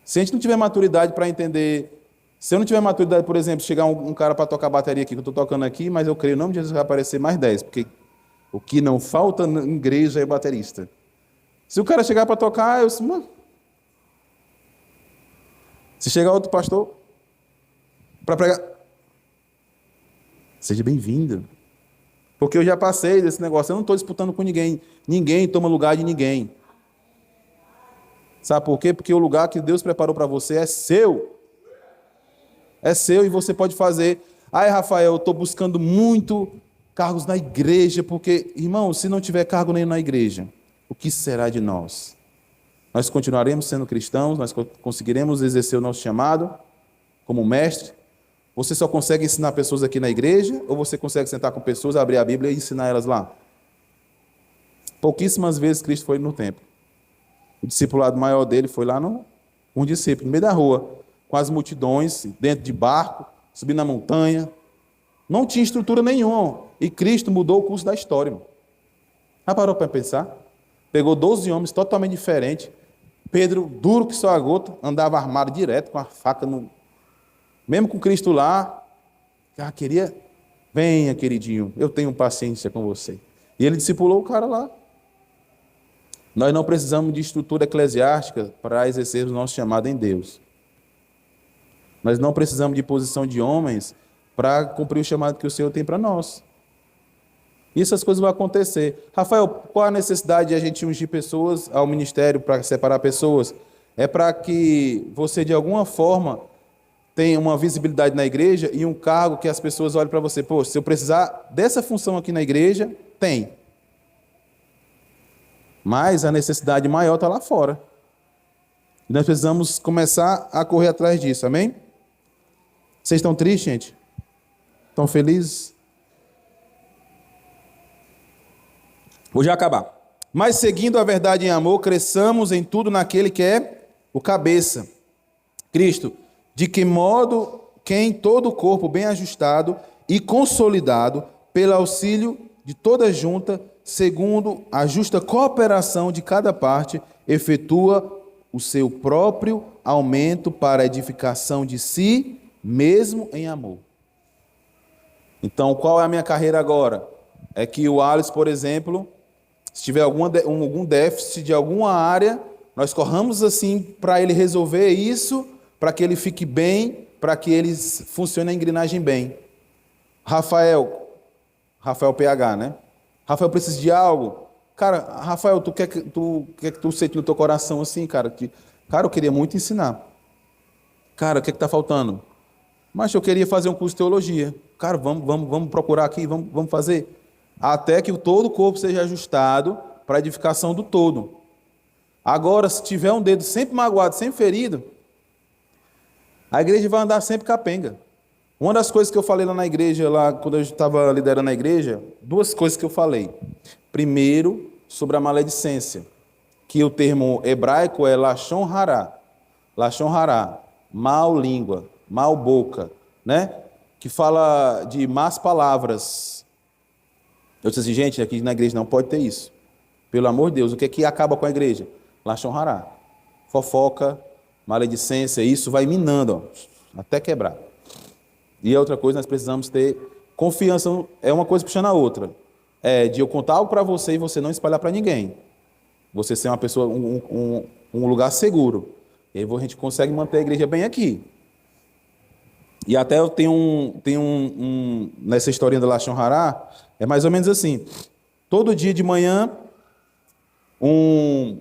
Se a gente não tiver maturidade para entender... Se eu não tiver maturidade, por exemplo, chegar um cara para tocar bateria aqui, que eu estou tocando aqui, mas eu creio, em nome de Jesus, vai aparecer mais 10, porque o que não falta na igreja é baterista. Se o cara chegar para tocar, eu disse, mano. Se chegar outro pastor para pregar, seja bem-vindo. Porque eu já passei desse negócio, eu não estou disputando com ninguém. Ninguém toma lugar de ninguém. Sabe por quê? Porque o lugar que Deus preparou para você é seu. É seu e você pode fazer. Ai, Rafael, eu estou buscando muito cargos na igreja, porque, irmão, se não tiver cargo nenhum na igreja, o que será de nós? Nós continuaremos sendo cristãos, nós conseguiremos exercer o nosso chamado como mestre, Você só consegue ensinar pessoas aqui na igreja ou você consegue sentar com pessoas, abrir a Bíblia e ensinar elas lá? Pouquíssimas vezes Cristo foi no templo. O discipulado maior dele foi lá com um discípulo, no meio da rua, com as multidões, dentro de barco, subindo na montanha. Não tinha estrutura nenhuma. E Cristo mudou o curso da história. Irmão. Já parou para pensar? Pegou 12 homens totalmente diferentes. Pedro, duro que só a gota, andava armado direto, com a faca no... Mesmo com Cristo lá, queria... Venha, queridinho, eu tenho paciência com você. E ele discipulou o cara lá. Nós não precisamos de estrutura eclesiástica para exercer o nosso chamado em Deus. Nós não precisamos de posição de homens para cumprir o chamado que o Senhor tem para nós. E essas coisas vão acontecer. Rafael, qual a necessidade de a gente ungir pessoas ao ministério para separar pessoas? É para que você, de alguma forma, tenha uma visibilidade na igreja e um cargo que as pessoas olhem para você. Pô, se eu precisar dessa função aqui na igreja, tem. Mas a necessidade maior está lá fora. E nós precisamos começar a correr atrás disso, amém? Vocês estão tristes, gente? Estão felizes? Vou já acabar. Mas seguindo a verdade em amor, cresçamos em tudo naquele que é o cabeça, Cristo, de que modo que em todo o corpo bem ajustado e consolidado, pelo auxílio de toda junta, segundo a justa cooperação de cada parte, efetua o seu próprio aumento para a edificação de si, mesmo em amor. Então, qual é a minha carreira agora? É que o Alice, por exemplo, se tiver algum déficit de alguma área, nós corramos assim para ele resolver isso, para que ele fique bem, para que ele funcione a engrenagem bem. Rafael PH, né? Rafael precisa de algo. Cara, Rafael, tu quer que tu sente no teu coração assim, cara? Cara, eu queria muito ensinar. Cara, o que está faltando? Mas eu queria fazer um curso de teologia. Cara, vamos procurar aqui, vamos fazer. Até que todo o corpo seja ajustado para a edificação do todo. Agora, se tiver um dedo sempre magoado, sempre ferido, a igreja vai andar sempre capenga. Uma das coisas que eu falei lá na igreja, lá quando eu estava liderando a igreja, duas coisas que eu falei. Primeiro, sobre a maledicência, que o termo hebraico é lashon hará. Lashon hará, mal língua, mal boca, né? Que fala de más palavras. Eu disse assim, gente, aqui na igreja não pode ter isso. Pelo amor de Deus, o que é que acaba com a igreja? Lashon hará. Fofoca, maledicência, isso vai minando, ó, até quebrar. E outra coisa, nós precisamos ter confiança, é uma coisa puxando a outra. É de eu contar algo para você e você não espalhar para ninguém. Você ser uma pessoa, um lugar seguro. E aí a gente consegue manter a igreja bem aqui. E até eu tenho nessa historinha da Lashon Hará, é mais ou menos assim. Todo dia de manhã, um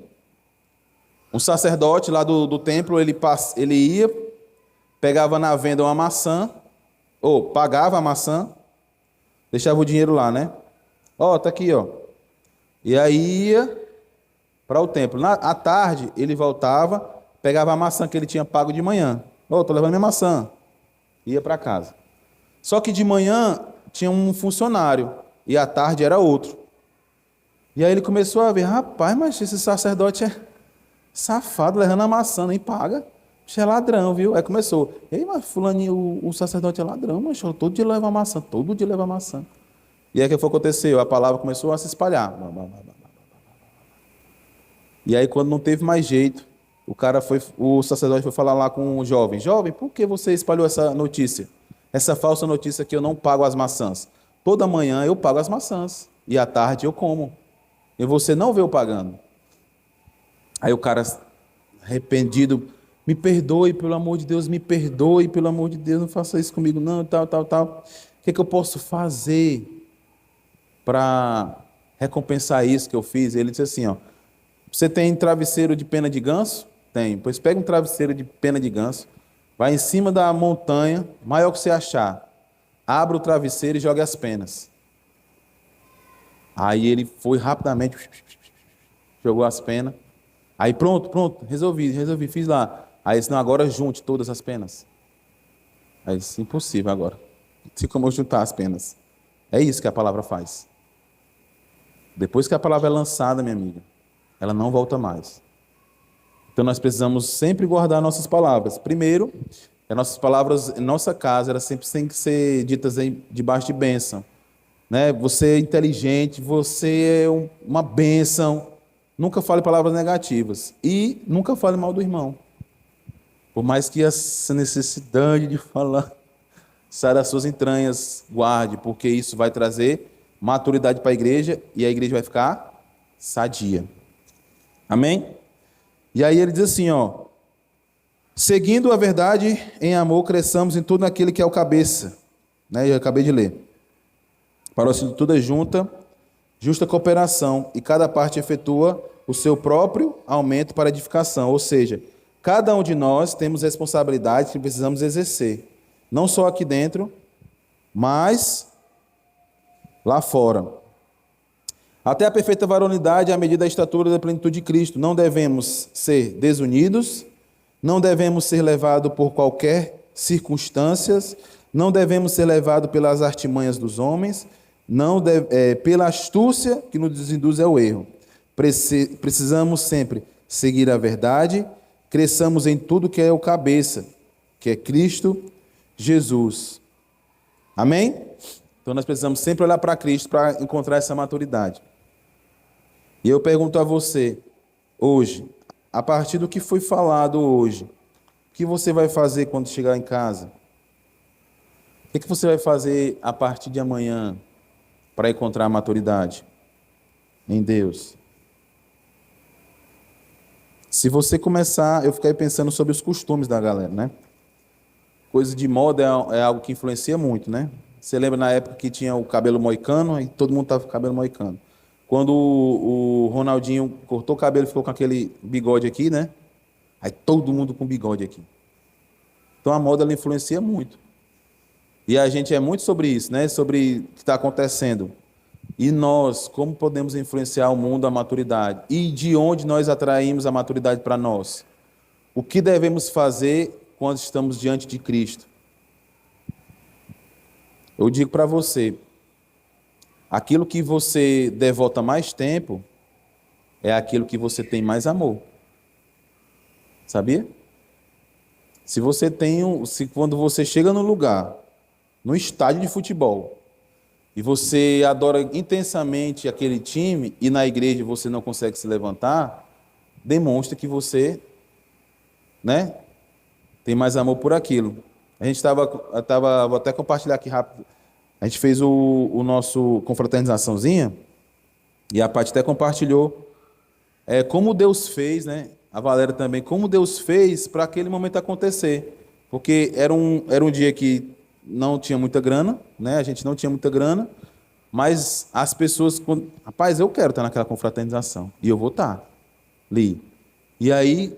sacerdote lá do templo, ele ia, pegava na venda uma maçã, ou pagava a maçã, deixava o dinheiro lá, né? Ó, tá aqui, ó. E aí ia para o templo. À tarde, ele voltava, pegava a maçã que ele tinha pago de manhã. Ó, tô levando minha maçã. Ia para casa. Só que de manhã tinha um funcionário e à tarde era outro. E aí ele começou a ver, rapaz, mas esse sacerdote é safado, levando a maçã, nem paga. Isso é ladrão, viu? Aí começou. Ei, mas fulaninho, o sacerdote é ladrão, mas todo dia leva maçã, todo dia leva maçã. E aí o que foi que aconteceu? A palavra começou a se espalhar. E aí quando não teve mais jeito, o sacerdote foi falar lá com o jovem. Jovem, por que você espalhou essa notícia? Essa falsa notícia que eu não pago as maçãs. Toda manhã eu pago as maçãs e à tarde eu como. E você não vê eu pagando. Aí o cara, arrependido, me perdoe, pelo amor de Deus, me perdoe, pelo amor de Deus, não faça isso comigo não, tal. O que eu posso fazer para recompensar isso que eu fiz? Ele disse assim, ó, você tem travesseiro de pena de ganso? Tem. Pois pega um travesseiro de pena de ganso, vai em cima da montanha, maior que você achar, abre o travesseiro e joga as penas. Aí ele foi rapidamente, jogou as penas. Aí pronto, resolvi, fiz lá. Aí disse, não, agora junte todas as penas. É isso, impossível agora. Se como eu juntar as penas. É isso que a palavra faz. Depois que a palavra é lançada, minha amiga, ela não volta mais. Então nós precisamos sempre guardar nossas palavras. Primeiro, as nossas palavras em nossa casa, elas sempre têm que ser ditas debaixo de bênção. Né? Você é inteligente, você é uma bênção. Nunca fale palavras negativas. E nunca fale mal do irmão. Por mais que essa necessidade de falar saia das suas entranhas, guarde, porque isso vai trazer maturidade para a igreja e a igreja vai ficar sadia. Amém? E aí ele diz assim, ó: seguindo a verdade em amor, cresçamos em tudo naquele que é o cabeça. Né? Eu acabei de ler. Para o auxílio de toda justa cooperação, e cada parte efetua o seu próprio aumento para edificação. Ou seja, cada um de nós temos responsabilidades que precisamos exercer. Não só aqui dentro, mas lá fora. Até a perfeita varonilidade à medida da estatura da plenitude de Cristo. Não devemos ser desunidos, não devemos ser levados por qualquer circunstâncias, não devemos ser levados pelas artimanhas dos homens, pela astúcia que nos induz ao erro. Precisamos sempre seguir a verdade, cresçamos em tudo que é o cabeça, que é Cristo Jesus. Amém? Então nós precisamos sempre olhar para Cristo para encontrar essa maturidade. E eu pergunto a você, hoje, a partir do que foi falado hoje, o que você vai fazer quando chegar em casa? O que você vai fazer a partir de amanhã para encontrar a maturidade em Deus? Se você começar, eu fiquei pensando sobre os costumes da galera, né? Coisa de moda é algo que influencia muito, né? Você lembra na época que tinha o cabelo moicano e todo mundo estava com o cabelo moicano. Quando o Ronaldinho cortou o cabelo e ficou com aquele bigode aqui, né? Aí todo mundo com bigode aqui. Então a moda ela influencia muito. E a gente é muito sobre isso, né? Sobre o que está acontecendo. E nós, como podemos influenciar o mundo à maturidade? E de onde nós atraímos a maturidade para nós? O que devemos fazer quando estamos diante de Cristo? Eu digo para você, aquilo que você devota mais tempo é aquilo que você tem mais amor. Sabia? Se quando você chega no lugar, no estádio de futebol, e você adora intensamente aquele time e na igreja você não consegue se levantar, demonstra que você, né, tem mais amor por aquilo. A gente vou até compartilhar aqui rápido. A gente fez o nosso confraternizaçãozinha e a Paty até compartilhou como Deus fez, né? A Valéria também, como Deus fez para aquele momento acontecer. Porque era um dia que não tinha muita grana, né? A gente não tinha muita grana, mas as pessoas, rapaz, eu quero estar naquela confraternização e eu vou estar ali. E aí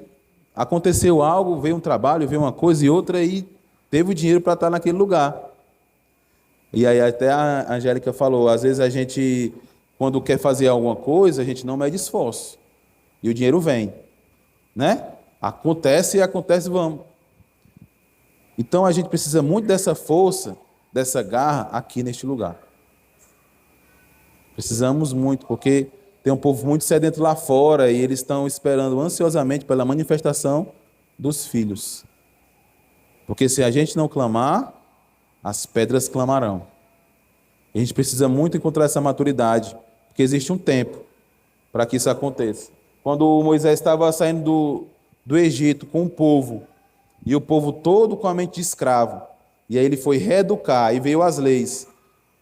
aconteceu algo, veio um trabalho, veio uma coisa e outra e teve o dinheiro para estar naquele lugar. E aí até a Angélica falou, às vezes a gente, quando quer fazer alguma coisa, a gente não mede esforço. E o dinheiro vem, né? Acontece, vamos. Então a gente precisa muito dessa força, dessa garra aqui neste lugar. Precisamos muito, porque tem um povo muito sedento lá fora e eles estão esperando ansiosamente pela manifestação dos filhos. Porque se a gente não clamar, as pedras clamarão. E a gente precisa muito encontrar essa maturidade, porque existe um tempo para que isso aconteça. Quando Moisés estava saindo do Egito com o povo, e o povo todo com a mente de escravo, e aí ele foi reeducar, e veio as leis.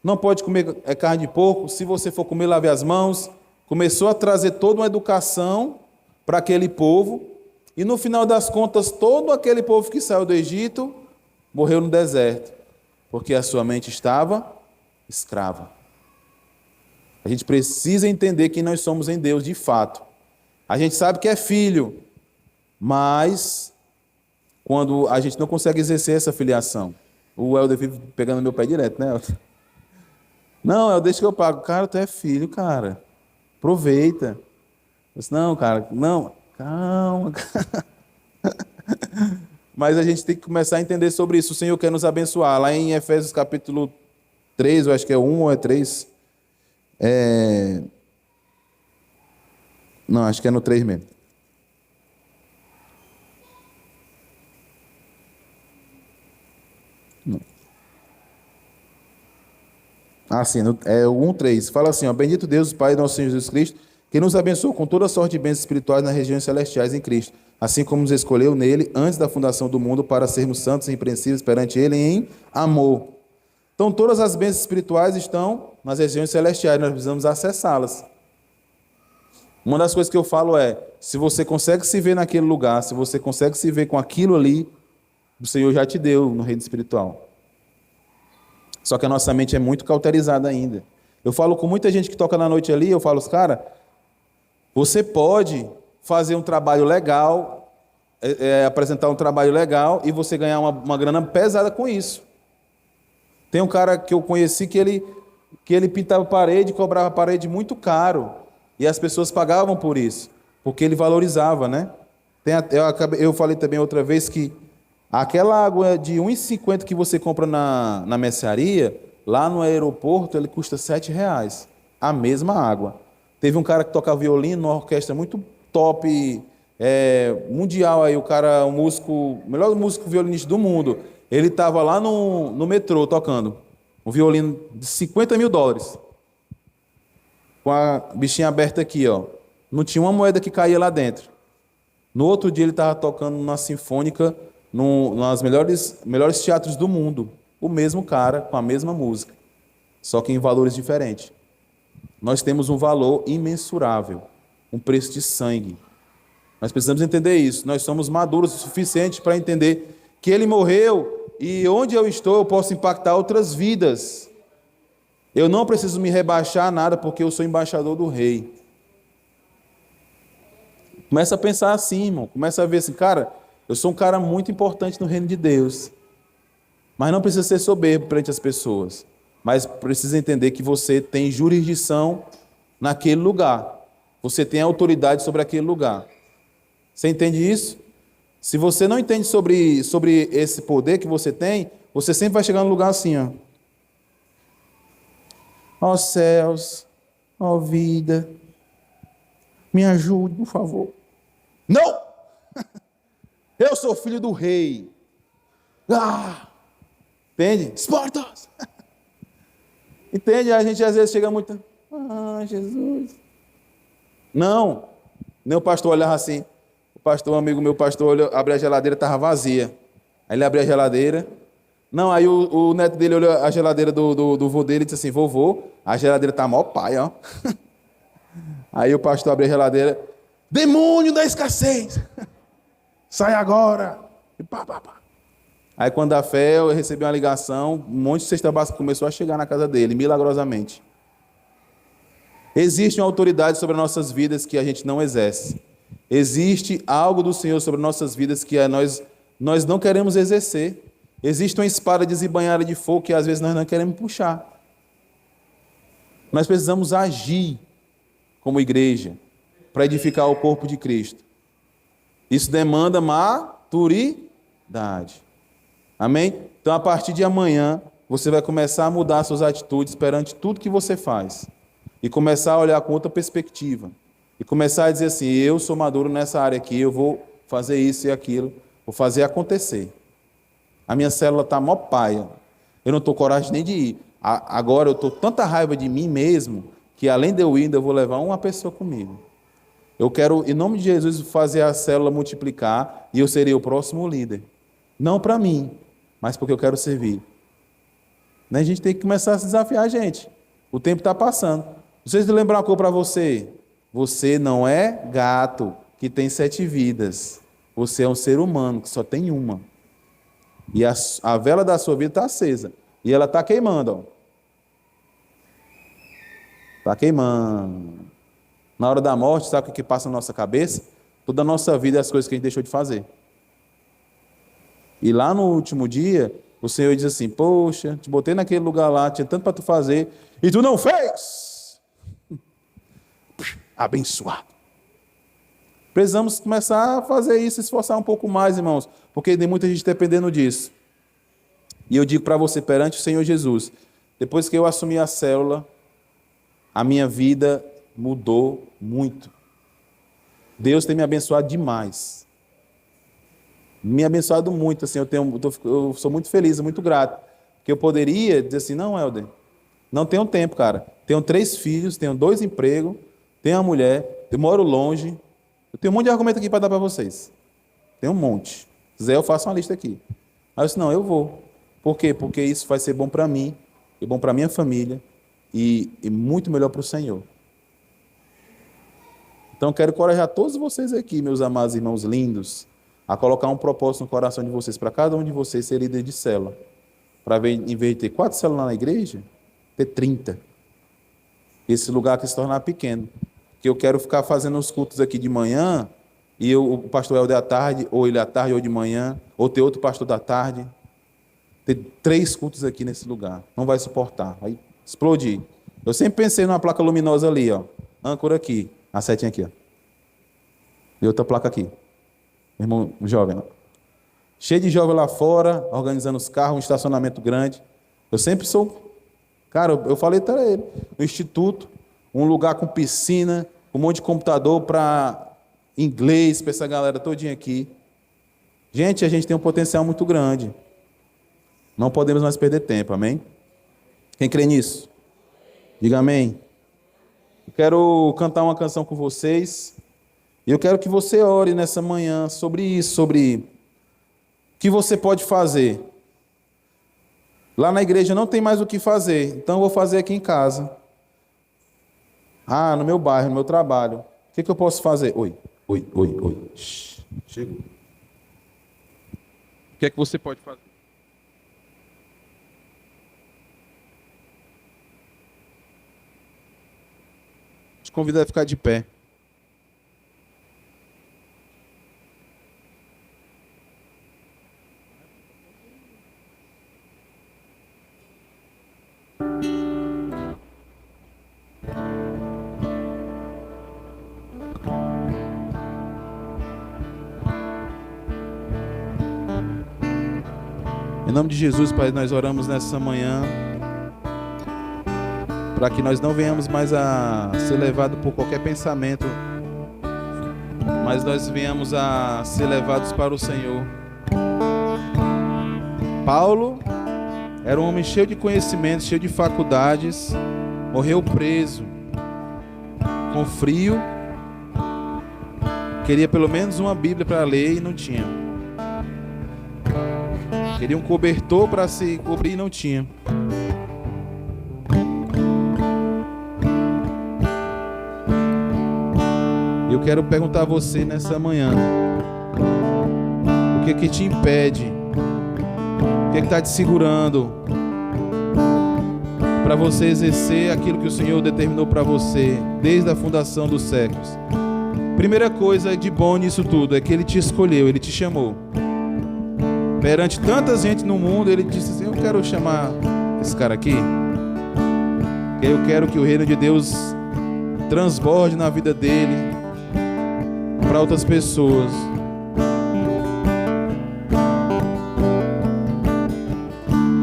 Não pode comer carne de porco, se você for comer, lave as mãos. Começou a trazer toda uma educação para aquele povo, e no final das contas, todo aquele povo que saiu do Egito morreu no deserto, porque a sua mente estava escrava. A gente precisa entender que nós somos em Deus de fato. A gente sabe que é filho, mas quando a gente não consegue exercer essa filiação, o Helder vive pegando meu pé direto, né, Helder? Não, Helder, deixa que eu pago. Cara, tu é filho, cara. Aproveita. Eu disse, não, cara, não, calma. Mas a gente tem que começar a entender sobre isso. O Senhor quer nos abençoar. Lá em Efésios capítulo 3, eu acho que é 1 ou é 3. Não, acho que é no 3 mesmo. Ah, sim, é o 1:3. Fala assim, ó, bendito Deus, Pai de nosso Senhor Jesus Cristo, que nos abençoou com toda sorte de bênçãos espirituais nas regiões celestiais em Cristo, assim como nos escolheu nele antes da fundação do mundo para sermos santos e irrepreensíveis perante ele em amor. Então, todas as bênçãos espirituais estão nas regiões celestiais, nós precisamos acessá-las. Uma das coisas que eu falo é, se você consegue se ver naquele lugar, se você consegue se ver com aquilo ali, o Senhor já te deu no reino espiritual. Só que a nossa mente é muito cauterizada ainda. Eu falo com muita gente que toca na noite ali, eu falo, cara, você pode fazer um trabalho legal, apresentar um trabalho legal e você ganhar uma grana pesada com isso. Tem um cara que eu conheci que ele pintava parede, cobrava parede muito caro. E as pessoas pagavam por isso, porque ele valorizava, né? Eu falei também outra vez que aquela água de R$ 1,50 que você compra na mercearia, lá no aeroporto, ele custa R$ 7. A mesma água. Teve um cara que tocava violino numa orquestra muito top, mundial, aí o cara, o melhor músico violinista do mundo. Ele estava lá no metrô tocando um violino de $50 mil. Com a bichinha aberta aqui, ó. Não tinha uma moeda que caía lá dentro. No outro dia ele estava tocando na Sinfônica, nas melhores teatros do mundo. O mesmo cara, com a mesma música. Só que em valores diferentes. Nós temos um valor imensurável. Um preço de sangue. Nós precisamos entender isso. Nós somos maduros o suficiente para entender que ele morreu e onde eu estou eu posso impactar outras vidas. Eu não preciso me rebaixar a nada porque eu sou embaixador do rei. Começa a pensar assim, irmão. Começa a ver assim, cara, eu sou um cara muito importante no reino de Deus. Mas não precisa ser soberbo perante as pessoas. Mas precisa entender que você tem jurisdição naquele lugar. Você tem autoridade sobre aquele lugar. Você entende isso? Se você não entende sobre esse poder que você tem, você sempre vai chegar num lugar assim, ó. Ó céus, ó vida, me ajude, por favor. Não! Eu sou filho do rei. Entende? Espartas! Entende? A gente às vezes chega muito... Jesus. Não. Nem o pastor olhava assim. O pastor, um amigo meu, pastor, abriu a geladeira, estava vazia. Aí ele abriu a geladeira... Não, aí o neto dele olhou a geladeira do vô dele e disse assim, vovô, a geladeira tá mó pai, ó. Aí o pastor abriu a geladeira, demônio da escassez, sai agora. E pá, pá, pá. Aí quando a fé, eu recebi uma ligação, um monte de cesta básica começou a chegar na casa dele, milagrosamente. Existe uma autoridade sobre as nossas vidas que a gente não exerce. Existe algo do Senhor sobre nossas vidas que nós não queremos exercer. Existe uma espada desembainhada de fogo que às vezes nós não queremos puxar. Nós precisamos agir como igreja para edificar o corpo de Cristo. Isso demanda maturidade. Amém? Então, a partir de amanhã, você vai começar a mudar suas atitudes perante tudo que você faz. E começar a olhar com outra perspectiva. E começar a dizer assim, eu sou maduro nessa área aqui, eu vou fazer isso e aquilo, vou fazer acontecer. A minha célula está mó paia. Eu não estou com coragem nem de ir. Agora eu estou tanta raiva de mim mesmo, que além de eu ir, eu vou levar uma pessoa comigo. Eu quero, em nome de Jesus, fazer a célula multiplicar e eu serei o próximo líder. Não para mim, mas porque eu quero servir. Né? A gente tem que começar a se desafiar, gente. O tempo está passando. Vocês lembram uma coisa para você? Você não é gato que tem 7 vidas. Você é um ser humano que só tem uma. E a vela da sua vida está acesa. E ela está queimando. Está queimando. Na hora da morte, sabe o que passa na nossa cabeça? Toda a nossa vida e as coisas que a gente deixou de fazer. E lá no último dia, o Senhor diz assim, poxa, te botei naquele lugar lá, tinha tanto para tu fazer, e tu não fez. Abençoado. Precisamos começar a fazer isso, esforçar um pouco mais, irmãos, porque tem muita gente dependendo disso. E eu digo para você, perante o Senhor Jesus, depois que eu assumi a célula, a minha vida mudou muito. Deus tem me abençoado demais. Me abençoado muito, assim, eu sou muito feliz, muito grato. Que eu poderia dizer assim, não, Helder, não tenho tempo, cara. Tenho 3 filhos, tenho 2 empregos, tenho uma mulher, eu moro longe. Eu tenho um monte de argumento aqui para dar para vocês. Tem um monte. Se quiser, eu faço uma lista aqui. Aí eu disse, não, eu vou. Por quê? Porque isso vai ser bom para mim, e bom para minha família, e muito melhor para o Senhor. Então, eu quero encorajar todos vocês aqui, meus amados irmãos lindos, a colocar um propósito no coração de vocês, para cada um de vocês ser líder de célula. Para, em vez de ter 4 células na igreja, ter 30. Esse lugar aqui se tornar pequeno. Que eu quero ficar fazendo os cultos aqui de manhã, e o pastor Helder à tarde, ou ele à tarde ou de manhã, ou ter outro pastor da tarde. Ter 3 cultos aqui nesse lugar. Não vai suportar, vai explodir. Eu sempre pensei numa placa luminosa ali, ó. Âncora aqui, a setinha aqui, ó. E outra placa aqui. Meu irmão jovem, ó. Cheio de jovem lá fora, organizando os carros, um estacionamento grande. Eu sempre sou... Cara, eu falei para ele, no instituto, um lugar com piscina, um monte de computador para inglês, para essa galera todinha aqui. Gente, a gente tem um potencial muito grande. Não podemos mais perder tempo, amém? Quem crê nisso? Diga amém. Eu quero cantar uma canção com vocês. E eu quero que você ore nessa manhã sobre isso, sobre o que você pode fazer. Lá na igreja não tem mais o que fazer, então eu vou fazer aqui em casa. No meu bairro, no meu trabalho. O que eu posso fazer? Oi. Chega. O que é que você pode fazer? Te convido a ficar de pé. Em nome de Jesus, Pai, nós oramos nessa manhã para que nós não venhamos mais a ser levados por qualquer pensamento, mas nós venhamos a ser levados para o Senhor. Paulo era um homem cheio de conhecimento, cheio de faculdades, morreu preso, com frio, queria pelo menos uma Bíblia para ler e não tinha. Queria um cobertor para se cobrir e não tinha. Eu quero perguntar a você nessa manhã: o que te impede? O que está te segurando para você exercer aquilo que o Senhor determinou para você desde a fundação dos séculos? Primeira coisa de bom nisso tudo é que Ele te escolheu, Ele te chamou. Perante tanta gente no mundo, Ele disse assim: eu quero chamar esse cara aqui, porque eu quero que o reino de Deus transborde na vida dele para outras pessoas.